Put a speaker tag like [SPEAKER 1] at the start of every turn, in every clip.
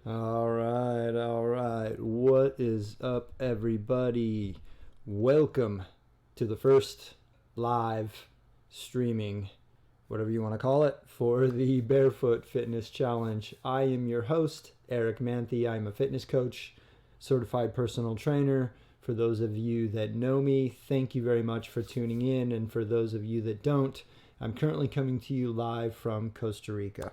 [SPEAKER 1] All right, all right. What is up, everybody? Welcome to the first live streaming, whatever you want to call it, for the Barefoot Fitness Challenge. I am your host, Eric Manthe. I'm a fitness coach, certified personal trainer. For those of you that know me, thank you very much for tuning in. And for those of you that don't, I'm currently coming to you live from Costa Rica.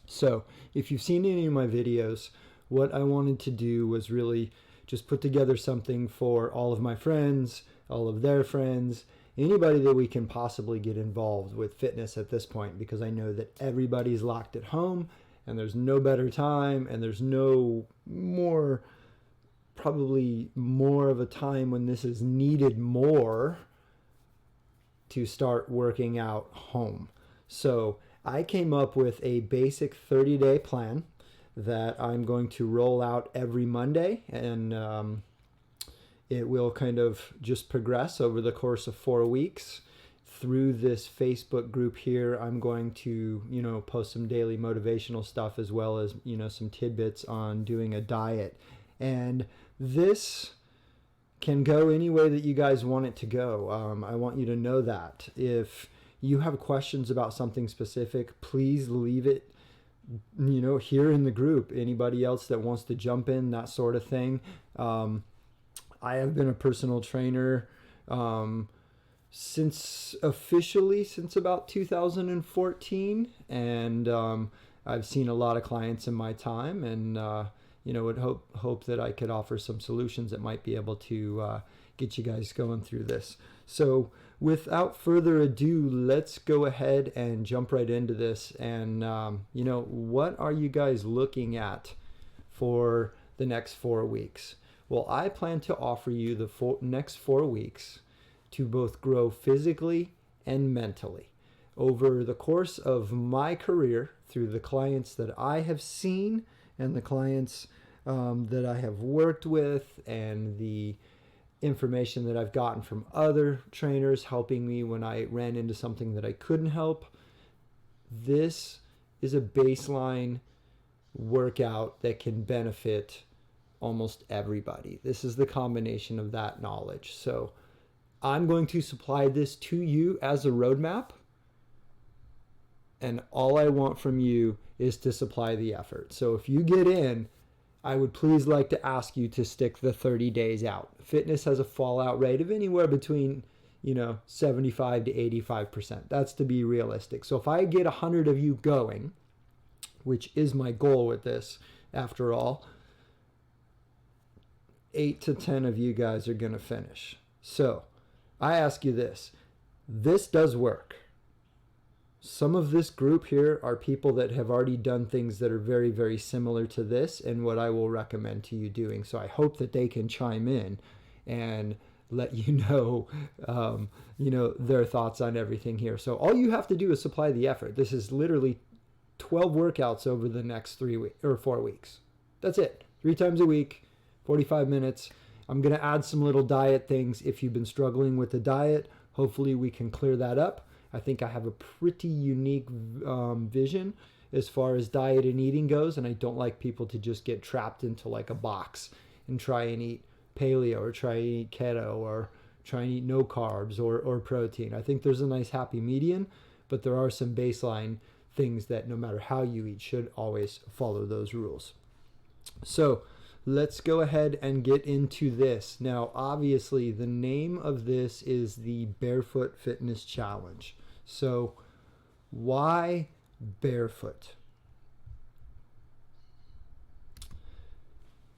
[SPEAKER 1] So if you've seen any of my videos, what I wanted to do was really just put together something for all of my friends, all of their friends, anybody that we can possibly get involved with fitness at this point, because I know that everybody's locked at home and there's no better time and there's no more, probably more of a time when this is needed more to start working out home. So I came up with a basic 30-day plan that I'm going to roll out every Monday, and it will kind of just progress over the course of 4 weeks. Through this Facebook group here, I'm going to, post some daily motivational stuff as well as, some tidbits on doing a diet. And this can go any way that you guys want it to go. I want you to know that. If you have questions about something specific, please leave it, here in the group. Anybody else that wants to jump in, that sort of thing. I have been a personal trainer since about 2014, and I've seen a lot of clients in my time, and would hope that I could offer some solutions that might be able to get you guys going through this. So without further ado, let's go ahead and jump right into this. And, what are you guys looking at for the next 4 weeks? Well, I plan to offer you the next 4 weeks to both grow physically and mentally. Over the course of my career, through the clients that I have seen and the clients that I have worked with, and the information that I've gotten from other trainers helping me when I ran into something that I couldn't help, this is a baseline workout that can benefit almost everybody. This is the combination of that knowledge. So I'm going to supply this to you as a roadmap, and all I want from you is to supply the effort. So if you get in, I would please like to ask you to stick the 30 days out. Fitness has a fallout rate of anywhere between, 75 to 85%. That's to be realistic. So if I get 100 of you going, which is my goal with this, after all, 8 to 10 of you guys are going to finish. So I ask you this. This does work. Some of this group here are people that have already done things that are very, very similar to this and what I will recommend to you doing. So I hope that they can chime in and let you know, their thoughts on everything here. So all you have to do is supply the effort. This is literally 12 workouts over the next 4 weeks. That's it. 3 times a week, 45 minutes. I'm going to add some little diet things. If you've been struggling with the diet, hopefully we can clear that up. I think I have a pretty unique vision as far as diet and eating goes, and I don't like people to just get trapped into like a box and try and eat paleo or try and eat keto or try and eat no carbs or protein. I think there's a nice happy median, but there are some baseline things that no matter how you eat should always follow those rules. So let's go ahead and get into this. Now, obviously, the name of this is the Barefoot Fitness Challenge. So why barefoot?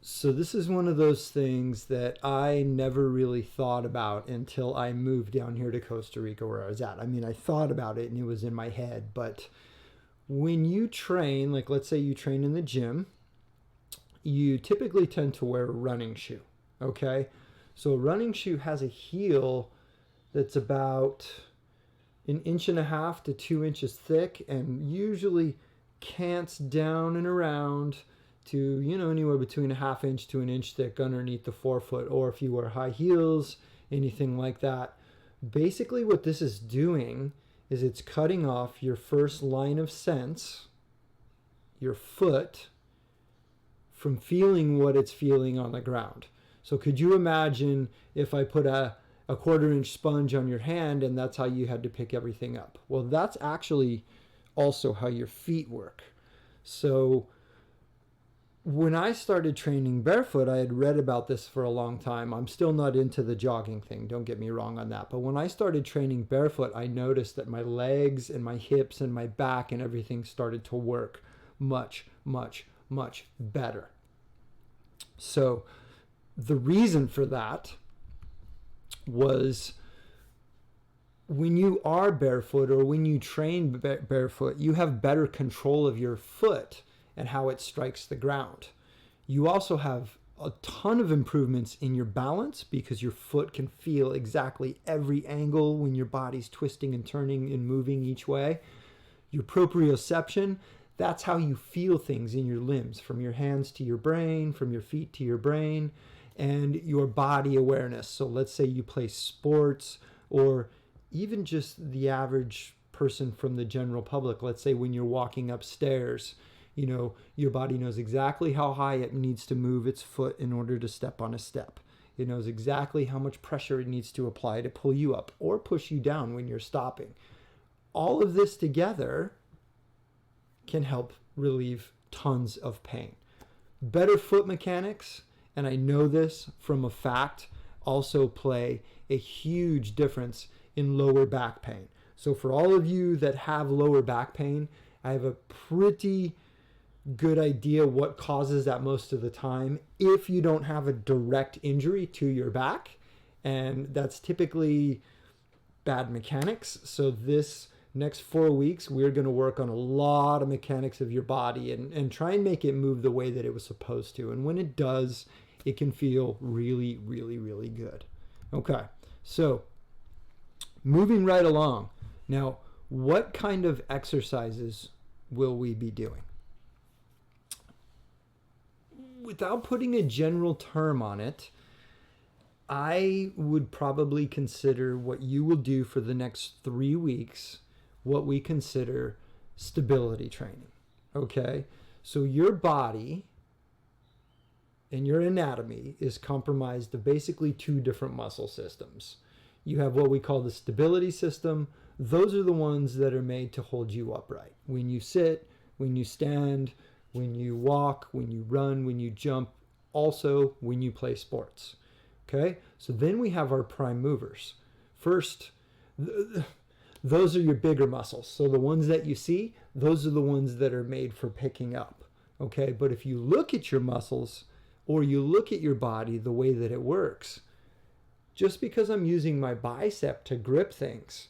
[SPEAKER 1] So this is one of those things that I never really thought about until I moved down here to Costa Rica where I was at. I mean, I thought about it and it was in my head, but when you train, like let's say you train in the gym, you typically tend to wear a running shoe, okay? So a running shoe has a heel that's about 1.5 to 2 inches thick and usually cants down and around to, anywhere between 1/2 inch to 1 inch thick underneath the forefoot, or if you wear high heels, anything like that. Basically what this is doing is it's cutting off your first line of sense, your foot, from feeling what it's feeling on the ground. So could you imagine if I put a 1/4-inch sponge on your hand and that's how you had to pick everything up? Well, that's actually also how your feet work. So when I started training barefoot, I had read about this for a long time. I'm still not into the jogging thing, don't get me wrong on that. But when I started training barefoot, I noticed that my legs and my hips and my back and everything started to work much, much, much better. So the reason for that was when you are barefoot or when you train barefoot, you have better control of your foot and how it strikes the ground. You also have a ton of improvements in your balance because your foot can feel exactly every angle when your body's twisting and turning and moving each way. Your proprioception, that's how you feel things in your limbs, from your hands to your brain, from your feet to your brain, and your body awareness. So let's say you play sports, or even just the average person from the general public. Let's say when you're walking upstairs, you know, your body knows exactly how high it needs to move its foot in order to step on a step. It knows exactly how much pressure it needs to apply to pull you up or push you down when you're stopping. All of this together can help relieve tons of pain. Better foot mechanics, and I know this from a fact, also play a huge difference in lower back pain. So for all of you that have lower back pain, I have a pretty good idea what causes that most of the time if you don't have a direct injury to your back, and that's typically bad mechanics. So this next 4 weeks we're going to work on a lot of mechanics of your body and try and make it move the way that it was supposed to, and when it does, it can feel really, really, really good. Okay, so moving right along now, what kind of exercises will we be doing? Without putting a general term on it, I would probably consider what you will do for the next 3 weeks what we consider stability training. Okay? So your body and your anatomy is comprised of basically 2 different muscle systems. You have what we call the stability system. Those are the ones that are made to hold you upright. When you sit, when you stand, when you walk, when you run, when you jump, also when you play sports. Okay, so then we have our prime movers. First, those are your bigger muscles. So the ones that you see, those are the ones that are made for picking up. Okay, but if you look at your muscles or you look at your body, the way that it works, just because I'm using my bicep to grip things,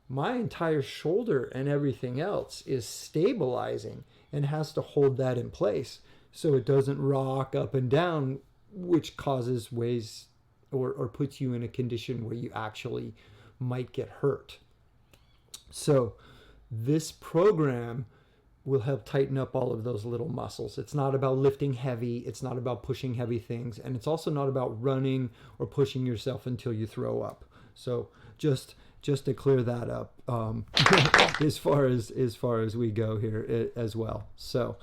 [SPEAKER 1] my entire shoulder and everything else is stabilizing and has to hold that in place so it doesn't rock up and down, which causes ways or puts you in a condition where you actually might get hurt. So this program will help tighten up all of those little muscles. It's not about lifting heavy, it's not about pushing heavy things, and it's also not about running or pushing yourself until you throw up. So just to clear that up, as far as we go here as well. So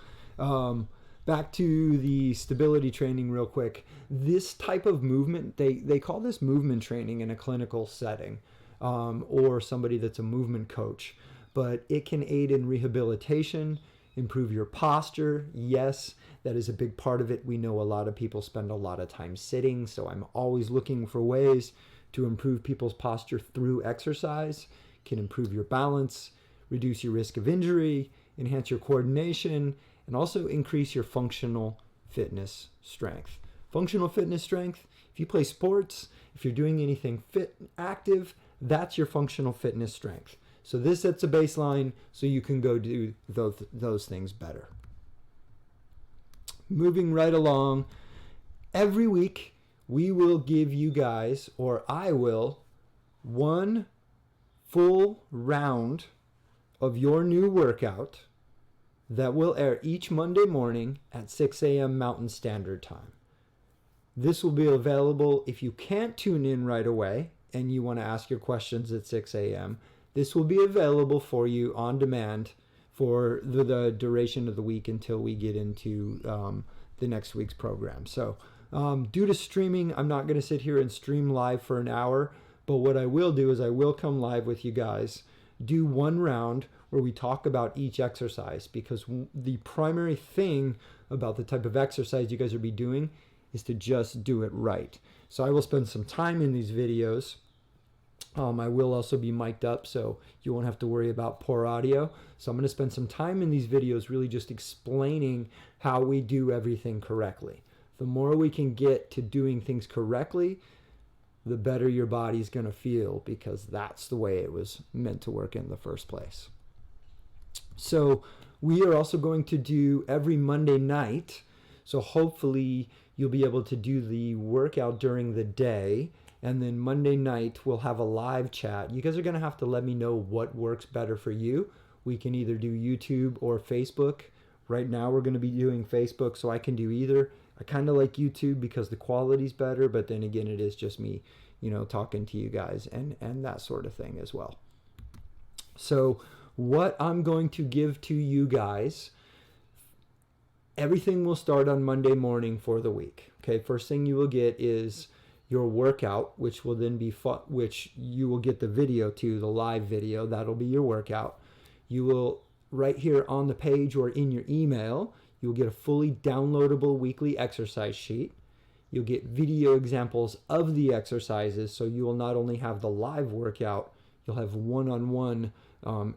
[SPEAKER 1] back to the stability training real quick. This type of movement, they call this movement training in a clinical setting, or somebody that's a movement coach. But it can aid in rehabilitation, improve your posture. Yes, that is a big part of it. We know a lot of people spend a lot of time sitting, so I'm always looking for ways to improve people's posture through exercise. Can improve your balance, reduce your risk of injury, enhance your coordination, and also increase your functional fitness strength. Functional fitness strength, if you play sports, if you're doing anything fit, active, that's your functional fitness strength. So this sets a baseline so you can go do those things better. Moving right along, every week we will give you guys, or I will, one full round of your new workout that will air each Monday morning at 6 a.m. Mountain Standard Time. This will be available if you can't tune in right away and you want to ask your questions at 6 a.m. This will be available for you on demand for the duration of the week until we get into the next week's program. So due to streaming, I'm not going to sit here and stream live for an hour. But what I will do is I will come live with you guys, do one round where we talk about each exercise, because the primary thing about the type of exercise you guys will be doing is to just do it right. So I will spend some time in these videos. I will also be mic'd up, so you won't have to worry about poor audio. So I'm going to spend some time in these videos really just explaining how we do everything correctly. The more we can get to doing things correctly, the better your body's going to feel, because that's the way it was meant to work in the first place. So we are also going to do every Monday night. So hopefully you'll be able to do the workout during the day. And then Monday night we'll have a live chat. You guys are going to have to let me know what works better for you. We can either do YouTube or Facebook. Right now we're going to be doing Facebook, so I can do either. I kind of like YouTube because the quality's better, but then again, it is just me, talking to you guys and that sort of thing as well. So what I'm going to give to you guys, everything will start on Monday morning for the week. Okay, first thing you will get is your workout, which will then be which you will get the video to, the live video. That'll be your workout. You will, right here on the page or in your email, you'll get a fully downloadable weekly exercise sheet. You'll get video examples of the exercises, so you will not only have the live workout, you'll have one-on-one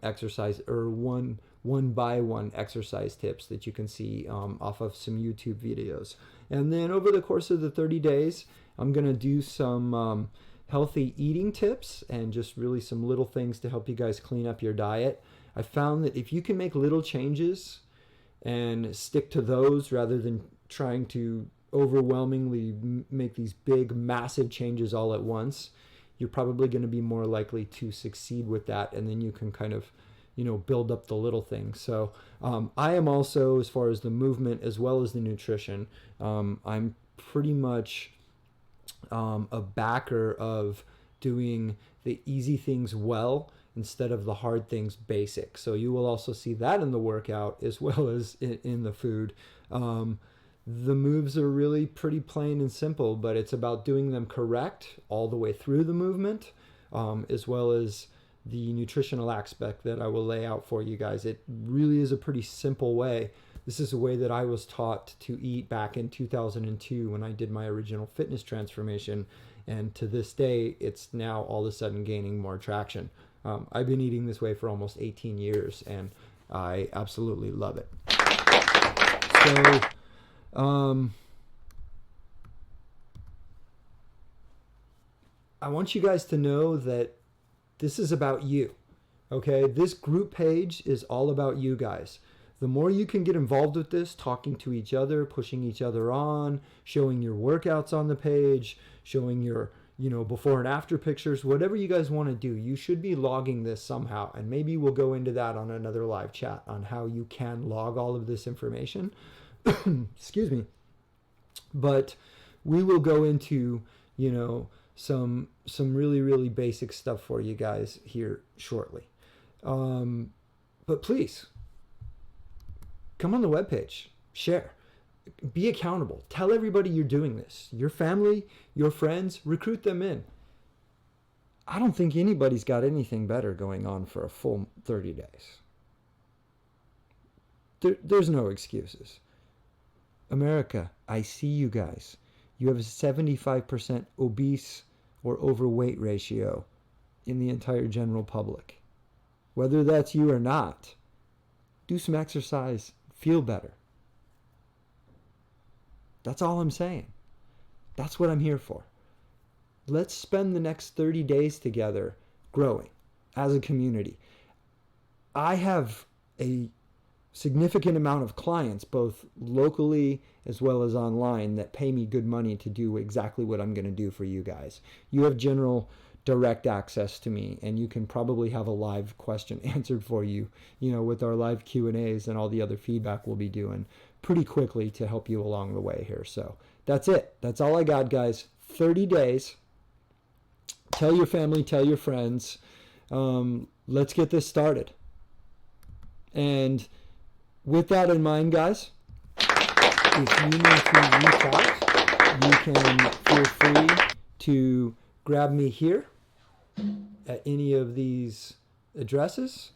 [SPEAKER 1] exercise or one-by-one exercise tips that you can see off of some YouTube videos. And then over the course of the 30 days, I'm going to do some healthy eating tips and just really some little things to help you guys clean up your diet. I found that if you can make little changes and stick to those rather than trying to overwhelmingly make these big, massive changes all at once, you're probably going to be more likely to succeed with that. And then you can kind of, build up the little things. So I am also, as far as the movement as well as the nutrition, I'm pretty much a backer of doing the easy things well instead of the hard things basic. So you will also see that in the workout as well as in the food. The moves are really pretty plain and simple, but it's about doing them correct all the way through the movement, as well as the nutritional aspect that I will lay out for you guys. It really is a pretty simple way. This is a way that I was taught to eat back in 2002 when I did my original fitness transformation. And to this day, it's now all of a sudden gaining more traction. I've been eating this way for almost 18 years, and I absolutely love it. So, I want you guys to know that this is about you, okay? This group page is all about you guys. The more you can get involved with this, talking to each other, pushing each other on, showing your workouts on the page, showing your, before and after pictures, whatever you guys want to do, you should be logging this somehow. And maybe we'll go into that on another live chat on how you can log all of this information. Excuse me. But we will go into, some really, really basic stuff for you guys here shortly. But please, come on the webpage, share, be accountable, tell everybody you're doing this. Your family, your friends, recruit them in. I don't think anybody's got anything better going on for a full 30 days. There's no excuses. America, I see you guys. You have a 75% obese or overweight ratio in the entire general public. Whether that's you or not, do some exercise, feel better. That's all I'm saying. That's what I'm here for. Let's spend the next 30 days together growing as a community. I have a significant amount of clients, both locally as well as online, that pay me good money to do exactly what I'm going to do for you guys. You have general direct access to me, and you can probably have a live question answered for you, with our live Q&As and all the other feedback we'll be doing pretty quickly to help you along the way here. So that's it. That's all I got, guys. 30 days. Tell your family, tell your friends. Let's get this started. And with that in mind, guys, if you need to reach out, you can feel free to grab me here at any of these addresses.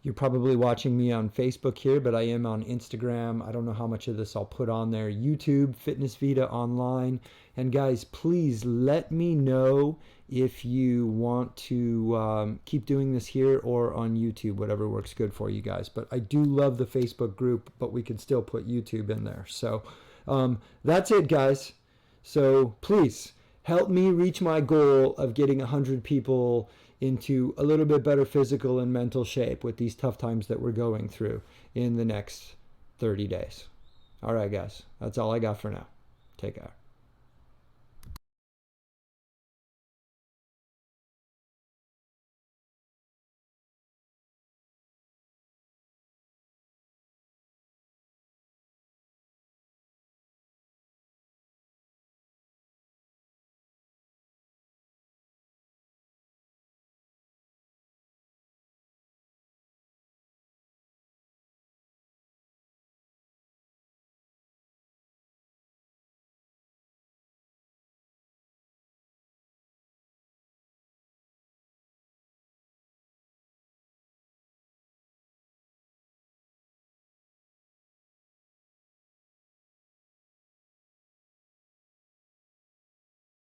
[SPEAKER 1] You're probably watching me on Facebook here, but I am on Instagram. I don't know how much of this I'll put on there. YouTube, Fitness Vita Online. And guys, please let me know if you want to keep doing this here or on YouTube, whatever works good for you guys. But I do love the Facebook group, but we can still put YouTube in there. So that's it, guys. So please help me reach my goal of getting 100 people into a little bit better physical and mental shape with these tough times that we're going through in the next 30 days. All right, guys, that's all I got for now. Take care.